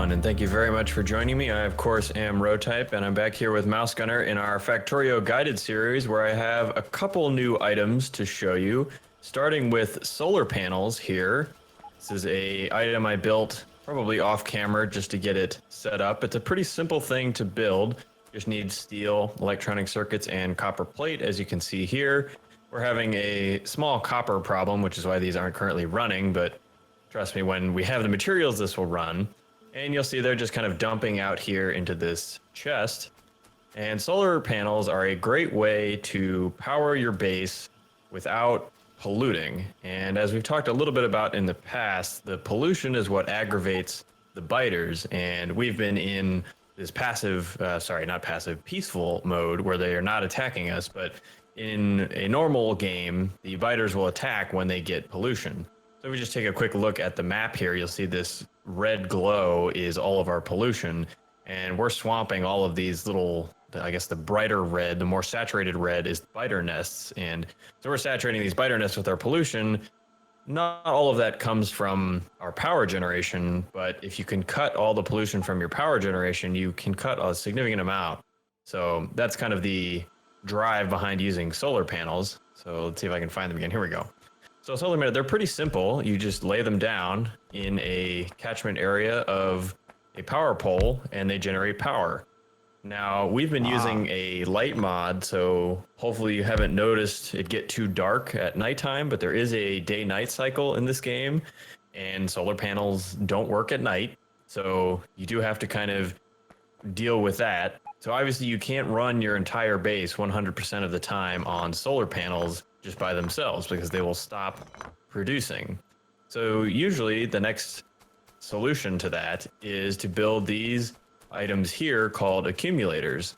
everyone, and thank you very much for joining me. I, of course, am Rotype, and I'm back here with Mouse Gunner in our Factorio guided series, where I have a couple new items to show you, starting with solar panels here. This is a item I built probably off camera just to get it set up. It's a pretty simple thing to build. Just need steel, electronic circuits, and copper plate, as you can see here. We're having a small copper problem, which is why these aren't currently running, but trust me, when we have the materials, this will run. And you'll see they're just kind of dumping out here into this chest. And solar panels are a great way to power your base without polluting. And as we've talked a little bit about in the past, the pollution is what aggravates the biters. And we've been in this peaceful mode where they are not attacking us. But in a normal game, the biters will attack when they get pollution. So if we just take a quick look at the map here, you'll see this red glow is all of our pollution, and we're swamping all of these little, I guess the brighter red, the more saturated red is biter nests, and so we're saturating these biter nests with our pollution. Not all of that comes from our power generation, but if you can cut all the pollution from your power generation, you can cut a significant amount. So that's kind of the drive behind using solar panels. So let's see if I can find them again. Here we go. So solar panels, they're pretty simple. You just lay them down in a catchment area of a power pole and they generate power. Now, we've been using a light mod, so hopefully you haven't noticed it get too dark at nighttime, but there is a day-night cycle in this game, and solar panels don't work at night. So you do have to kind of deal with that. So obviously you can't run your entire base 100% of the time on solar panels just by themselves because they will stop producing. So usually the next solution to that is to build these items here called accumulators.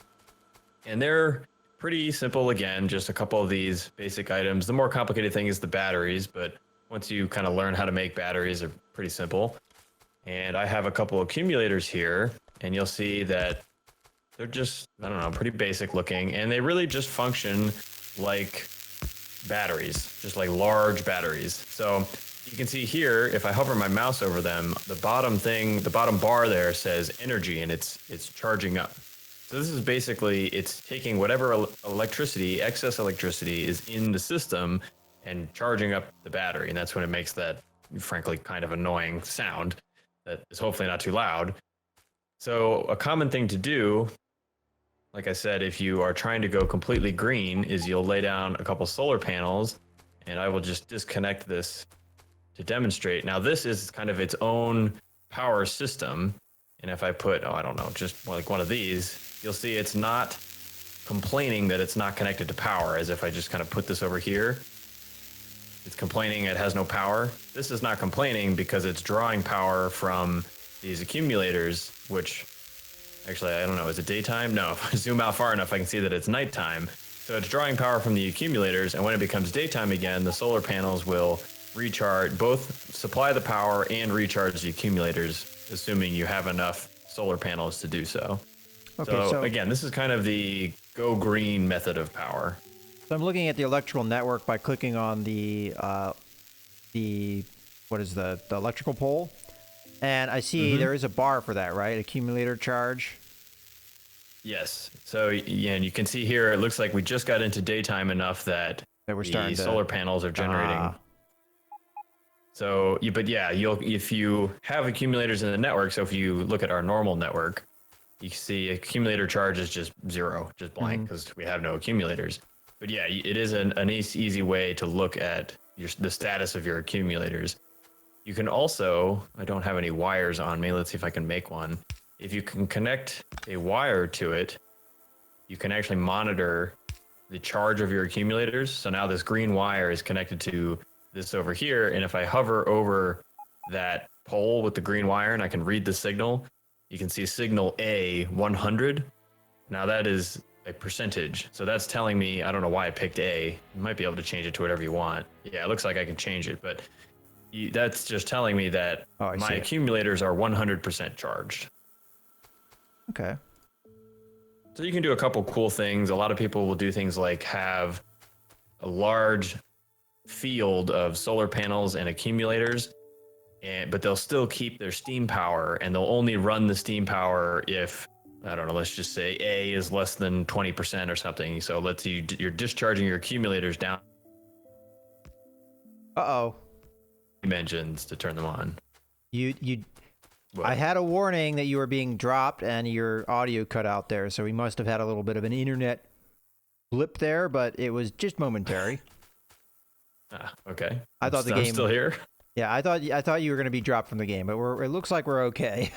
And they're pretty simple, again, just a couple of these basic items. The more complicated thing is the batteries, but once you kind of learn how to make batteries, they're pretty simple. And I have a couple accumulators here, and you'll see that they're just, I don't know, pretty basic looking, and they really just function like batteries, just like large batteries. So you can see here, if I hover my mouse over them, the bottom bar there says energy, and it's charging up. So this is basically, it's taking whatever electricity, excess electricity is in the system and charging up the battery. And that's when it makes that, frankly, kind of annoying sound that is hopefully not too loud. So a common thing to do, like I said, if you are trying to go completely green, is you'll lay down a couple solar panels, and I will just disconnect this to demonstrate. Now this is kind of its own power system, and if I put, I don't know, just like one of these, you'll see it's not complaining that it's not connected to power, as if I just kind of put this over here. It's complaining it has no power. This is not complaining because it's drawing power from these accumulators, which actually, I don't know, is it daytime? No, if I zoom out far enough, I can see that it's nighttime. So it's drawing power from the accumulators, and when it becomes daytime again, the solar panels will recharge, both supply the power and recharge the accumulators, assuming you have enough solar panels to do so. Okay, so again, this is kind of the go green method of power. So I'm looking at the electrical network by clicking on the electrical pole. And I see there is a bar for that, right? Accumulator charge. Yes. So yeah, and you can see here, it looks like we just got into daytime enough that we're starting the solar panels are generating. So, but yeah, if you have accumulators in the network, so if you look at our normal network, you see accumulator charge is just zero, just blank, because we have no accumulators. But yeah, it is an easy way to look at the status of your accumulators. You can also, I don't have any wires on me. Let's see if I can make one. If you can connect a wire to it, you can actually monitor the charge of your accumulators. So now this green wire is connected to this over here. And if I hover over that pole with the green wire and I can read the signal, you can see signal A 100. Now that is a percentage. So that's telling me, I don't know why I picked A. You might be able to change it to whatever you want. Yeah, it looks like I can change it, but that's just telling me that my accumulators are 100% charged. Okay. So you can do a couple cool things. A lot of people will do things like have a large field of solar panels and accumulators but they'll still keep their steam power, and they'll only run the steam power if, I don't know, let's just say A is less than 20% or something. So let's say you're discharging your accumulators down Uh-oh. engines to turn them on. You Well, I had a warning that you were being dropped and your audio cut out there, so we must have had a little bit of an internet blip there, but it was just momentary. Okay. I thought the I'm game still here. Yeah, I thought you were going to be dropped from the game, but it looks like we're okay.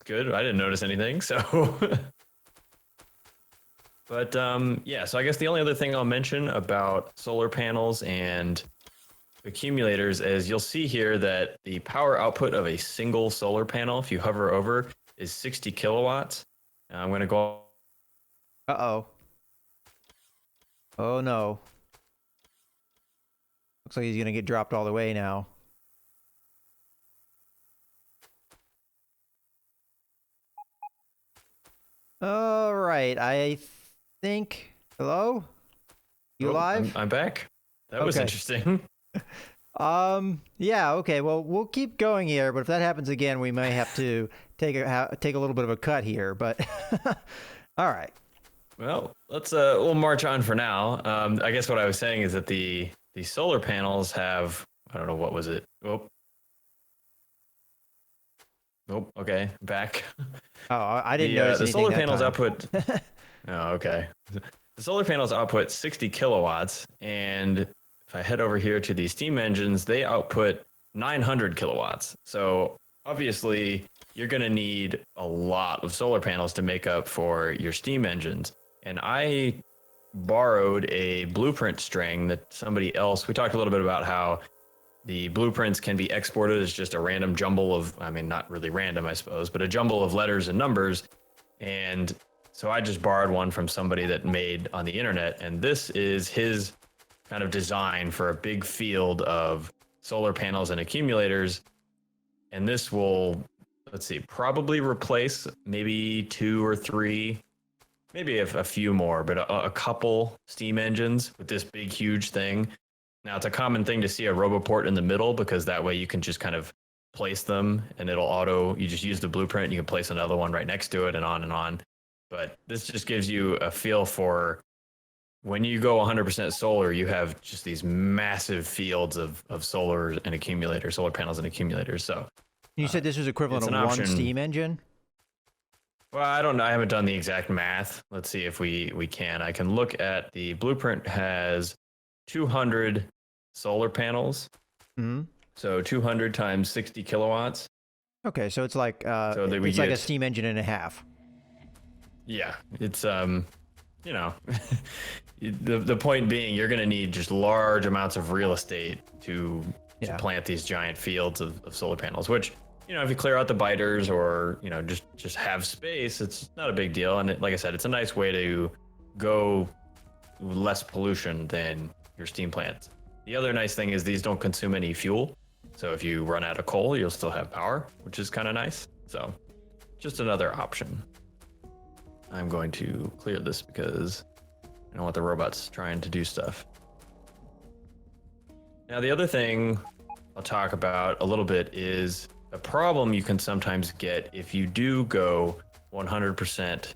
Good. I didn't notice anything. So, but yeah. So I guess the only other thing I'll mention about solar panels and accumulators is you'll see here that the power output of a single solar panel, if you hover over, is 60 kilowatts. Now I'm going to go. Uh-oh. Oh no. Looks like he's going to get dropped all the way now. All right, I think. Hello? You live? I'm back. That was Okay. interesting. Yeah, okay. Well, we'll keep going here, but if that happens again, we may have to take a little bit of a cut here, but all right. Well, we'll march on for now. I guess what I was saying is that the solar panels have, I don't know, what was it? Oh, okay, back. Oh, I didn't notice the anything solar that panels time. output. Oh, okay. The solar panels output 60 kilowatts, and if I head over here to the steam engines, they output 900 kilowatts. So obviously, you're going to need a lot of solar panels to make up for your steam engines. And I borrowed a blueprint string that somebody else. We talked a little bit about how the blueprints can be exported as just a random jumble of, I mean, not really random, I suppose, but a jumble of letters and numbers. And so I just borrowed one from somebody that made on the internet. And this is his kind of design for a big field of solar panels and accumulators. And this will, let's see, probably replace maybe 2 or 3, maybe a few more, but a couple steam engines with this big, huge thing. Now, it's a common thing to see a RoboPort in the middle because that way you can just kind of place them and it'll you just use the blueprint and you can place another one right next to it and on and on. But this just gives you a feel for when you go 100% solar, you have just these massive fields of solar and accumulators, solar panels and accumulators. So You said this was equivalent it's of an one option. steam engine? Well, I don't know. I haven't done the exact math. Let's see if we can. I can look at the blueprint has 200 solar panels. Hmm. So 200 times 60 kilowatts. Okay, so it's like So that we it's like a get- steam engine and a half. Yeah, it's you know, the point being you're going to need just large amounts of real estate to Yeah. plant these giant fields of solar panels, which, you know, if you clear out the biters or, you know, just have space, it's not a big deal. And like I said, it's a nice way to go less pollution than your steam plants. The other nice thing is these don't consume any fuel. So if you run out of coal, you'll still have power, which is kind of nice. So just another option. I'm going to clear this because I don't want the robots trying to do stuff. Now, the other thing I'll talk about a little bit is a problem you can sometimes get if you do go 100%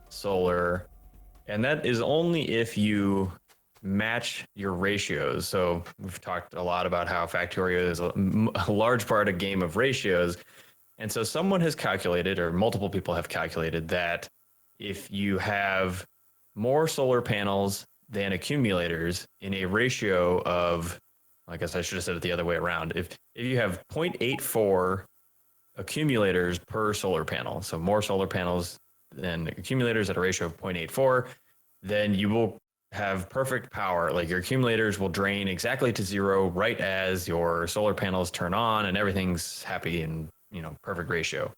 solar, and that is only if you match your ratios. So we've talked a lot about how Factorio is a large part of game of ratios. And so someone has calculated, or multiple people have calculated, that if you have more solar panels than accumulators in a ratio of, I guess I should have said it the other way around. If you have 0.84 accumulators per solar panel, so more solar panels than accumulators at a ratio of 0.84, then you will have perfect power. Like your accumulators will drain exactly to zero right as your solar panels turn on and everything's happy and, you know, perfect ratio.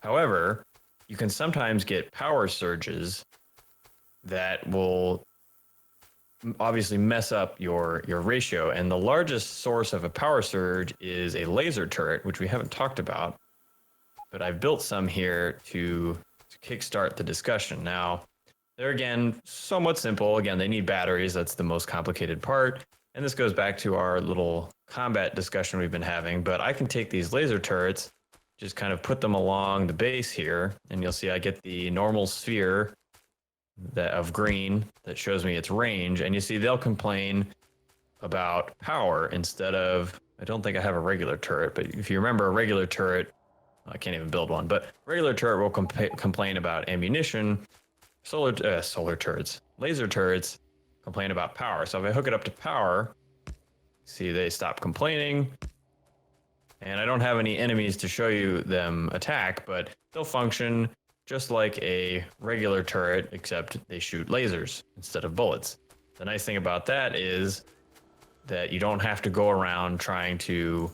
However, you can sometimes get power surges that will obviously mess up your ratio. And the largest source of a power surge is a laser turret, which we haven't talked about, but I've built some here to kickstart the discussion. Now, they're, again, somewhat simple. Again, they need batteries. That's the most complicated part. And this goes back to our little combat discussion we've been having, but I can take these laser turrets, just kind of put them along the base here, and you'll see I get the normal sphere of green that shows me its range, and you see they'll complain about power instead of, I don't think I have a regular turret, but if you remember a regular turret, I can't even build one, but regular turret will complain about ammunition. Solar turrets, laser turrets complain about power. So if I hook it up to power, see they stop complaining. And I don't have any enemies to show you them attack, but they'll function just like a regular turret, except they shoot lasers instead of bullets. The nice thing about that is that you don't have to go around trying to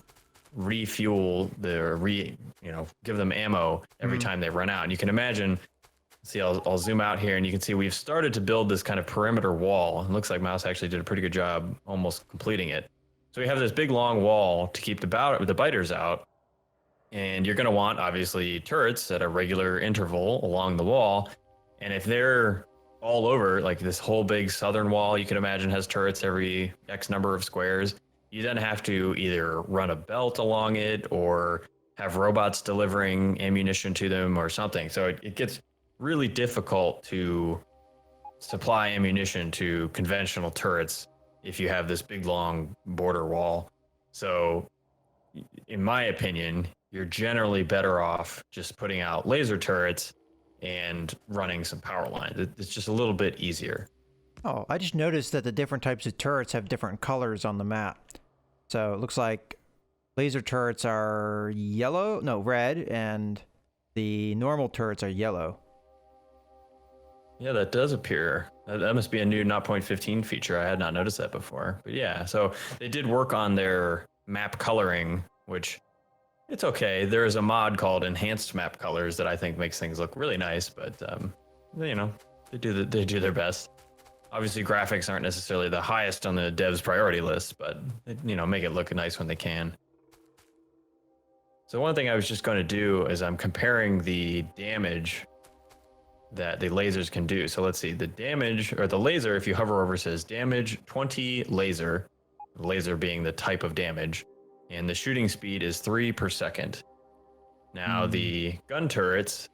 refuel give them ammo every time they run out. And you can imagine, see, I'll zoom out here and you can see we've started to build this kind of perimeter wall. It looks like Mouse actually did a pretty good job almost completing it. So we have this big long wall to keep the biters out. And you're going to want, obviously, turrets at a regular interval along the wall. And if they're all over, like this whole big southern wall, you can imagine has turrets every X number of squares. You then have to either run a belt along it or have robots delivering ammunition to them or something. So it gets really difficult to supply ammunition to conventional turrets if you have this big long border wall. So in my opinion, you're generally better off just putting out laser turrets and running some power lines. It's just a little bit easier. Oh, I just noticed that the different types of turrets have different colors on the map. So it looks like laser turrets are red, and the normal turrets are yellow. Yeah, that does appear. That must be a new 0.15 feature. I had not noticed that before. But yeah, so they did work on their map coloring, which it's okay. There is a mod called Enhanced Map Colors that I think makes things look really nice, but they do their best. Obviously, graphics aren't necessarily the highest on the devs' priority list, but make it look nice when they can. So one thing I was just going to do is I'm comparing the damage that the lasers can do. So let's see, the damage, or the laser, if you hover over, says damage 20 laser being the type of damage, and the shooting speed is 3 per second. Now the gun turrets.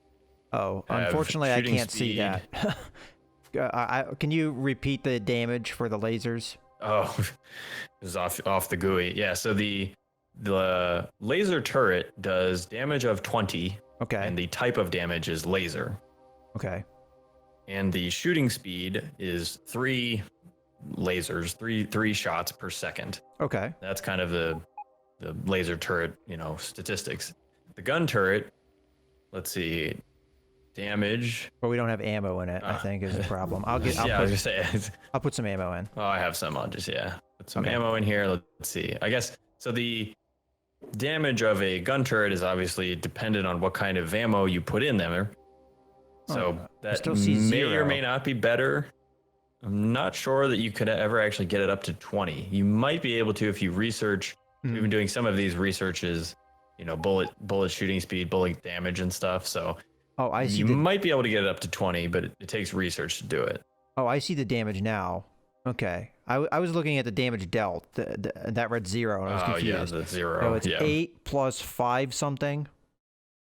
Oh, unfortunately, I can't see that. Can you repeat the damage for the lasers? Oh, this is off the GUI. Yeah, so the laser turret does damage of 20. Okay. And the type of damage is laser. Okay. And the shooting speed is 3 lasers, three shots per second. Okay. That's kind of the laser turret, statistics. The gun turret, let's see, damage. But we don't have ammo in it, I think, is the problem. I was gonna say. I'll put some ammo in. Oh, I have some. I'll just put some ammo in here. Let's see. I guess so. The damage of a gun turret is obviously dependent on what kind of ammo you put in there. So that still see may 0. or may not be better. I'm not sure that you could ever actually get it up to 20. You might be able to if you research. We've been doing some of these researches, bullet shooting speed, bullet damage and stuff. So I see. You might be able to get it up to 20, but it takes research to do it. Oh, I see the damage now. Okay. I was looking at the damage dealt. That read 0, and I was confused. Oh, yeah, the 0. So it's 8 plus 5 something.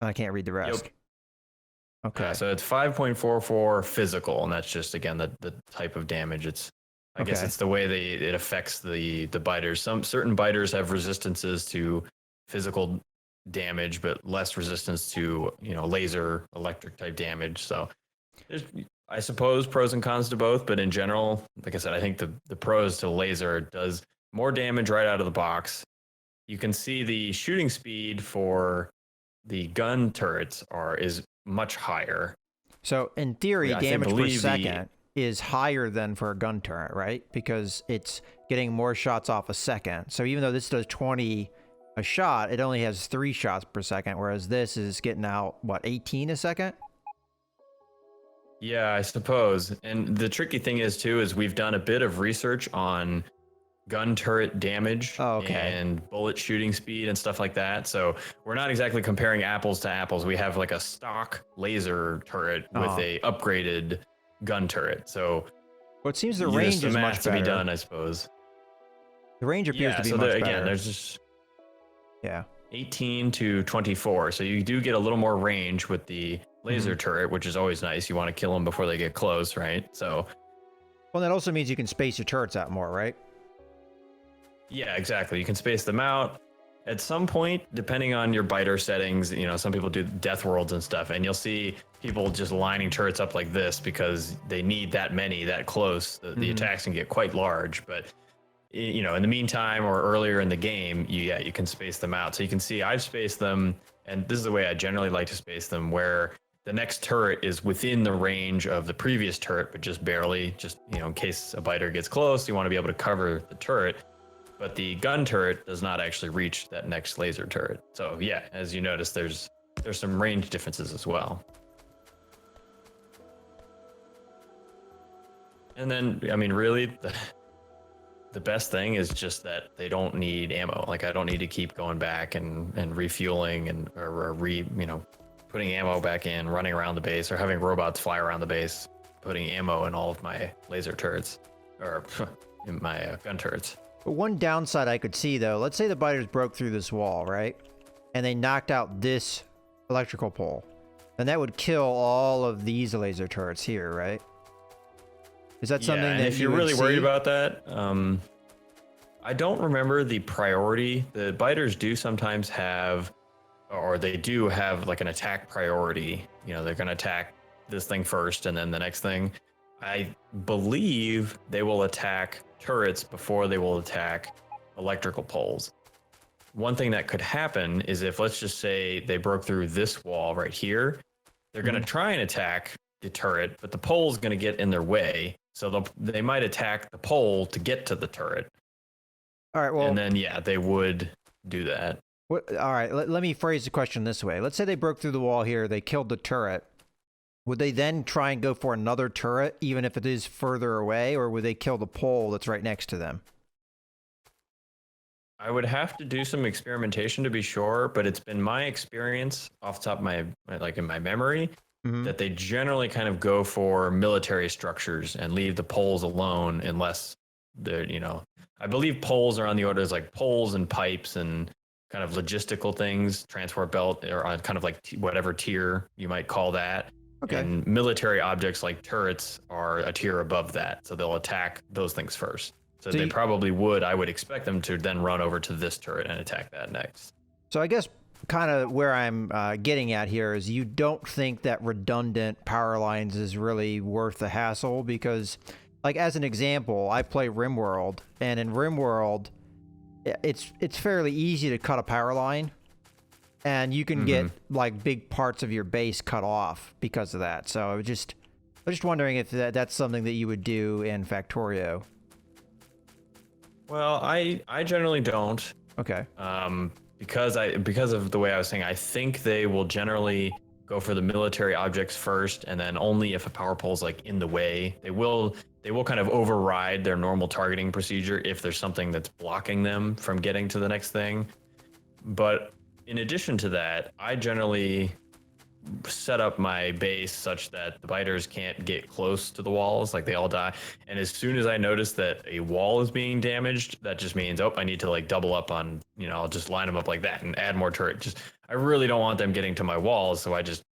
I can't read the rest. Yep. Okay. So it's 5.44 physical, and that's just, again, the type of damage. I guess it's the way it affects the biters. Some certain biters have resistances to physical damage, but less resistance to laser electric type damage. So there's, I suppose, pros and cons to both, but in general, like I said, I think the pros to laser does more damage right out of the box. You can see the shooting speed for the gun turrets is much higher. So in theory, damage per second is higher than for a gun turret, right? Because it's getting more shots off a second. So even though this does 20 a shot, it only has 3 shots per second, whereas this is getting out, 18 a second? Yeah, I suppose. And the tricky thing is we've done a bit of research on gun turret damage and bullet shooting speed and stuff like that. So we're not exactly comparing apples to apples. We have like a stock laser turret with a upgraded gun turret. So it seems the range is much better. to be done, I suppose. The range appears to be much better. Again, there's just 18 to 24. So you do get a little more range with the laser turret, which is always nice. You want to kill them before they get close, right? So. Well, that also means you can space your turrets out more, right? Yeah, exactly. You can space them out. At some point, depending on your biter settings, some people do death worlds and stuff, and you'll see people just lining turrets up like this because they need that many that close. The attacks can get quite large, but in the meantime or earlier in the game, you can space them out. So you can see I've spaced them, and this is the way I generally like to space them, where the next turret is within the range of the previous turret, but just barely, in case a biter gets close, you want to be able to cover the turret. But the gun turret does not actually reach that next laser turret. So yeah, as you notice, there's some range differences as well. And then, really, the best thing is just that they don't need ammo. Like, I don't need to keep going back and refueling or putting ammo back in, running around the base, or having robots fly around the base, putting ammo in all of my laser turrets, or in my gun turrets. But one downside I could see, though, let's say the biters broke through this wall, right? And they knocked out this electrical pole. Then that would kill all of these laser turrets here, right? Is that something that if you're really worried about that, I don't remember the priority. The biters do sometimes have, or they do have like an attack priority. They're going to attack this thing first and then the next thing. I believe they will attack turrets before they will attack electrical poles. One thing that could happen is if, let's just say, they broke through this wall right here, they're going to try and attack the turret, but the pole's going to get in their way. So they might attack the pole to get to the turret. All right, well, and then, they would do that. All right, let me phrase the question this way. Let's say they broke through the wall here, they killed the turret. Would they then try and go for another turret, even if it is further away, or would they kill the pole that's right next to them? I would have to do some experimentation to be sure, but it's been my experience off the top of my, in my memory, that they generally kind of go for military structures and leave the poles alone unless they're, I believe poles are on the orders like poles and pipes and kind of logistical things, transport belt, or on kind of like whatever tier you might call that. Okay. And military objects like turrets are a tier above that. So they'll attack those things first. So they probably would, I would expect them to then run over to this turret and attack that next. So I guess kind of where I'm getting at here is you don't think that redundant power lines is really worth the hassle because, like, as an example, I play RimWorld, and in RimWorld, it's fairly easy to cut a power line. And you can get like big parts of your base cut off because of that. So I was just wondering if that's something that you would do in Factorio. Well, I generally don't. Okay. Because of the way I was saying, I think they will generally go for the military objects first, and then only if a power pole is like in the way, they will kind of override their normal targeting procedure if there's something that's blocking them from getting to the next thing. But in addition to that, I generally set up my base such that the biters can't get close to the walls, like they all die. And as soon as I notice that a wall is being damaged, that just means, I need to like double up on, I'll just line them up like that and add more turret. I really don't want them getting to my walls, so I just,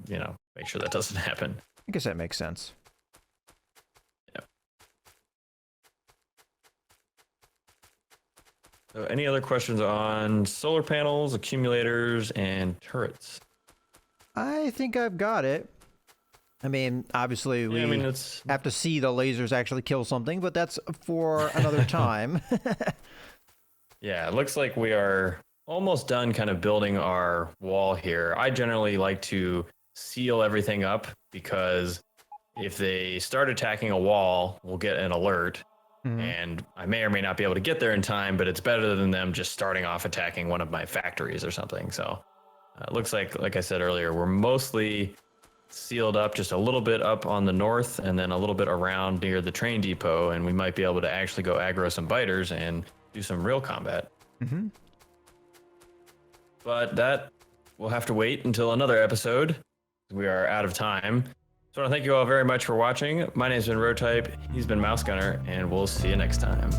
make sure that doesn't happen. I guess that makes sense. So any other questions on solar panels, accumulators, and turrets? I think I've got it. I mean, obviously, we have to see the lasers actually kill something, but that's for another time. Yeah, it looks like we are almost done kind of building our wall here. I generally like to seal everything up because if they start attacking a wall, we'll get an alert. And I may or may not be able to get there in time, but it's better than them just starting off attacking one of my factories or something. So it looks like I said earlier, we're mostly sealed up, just a little bit up on the north and then a little bit around near the train depot. And we might be able to actually go aggro some biters and do some real combat. But that we'll have to wait until another episode. We are out of time. So I want to thank you all very much for watching. My name's been Rotype, he's been Mouse Gunner, and we'll see you next time.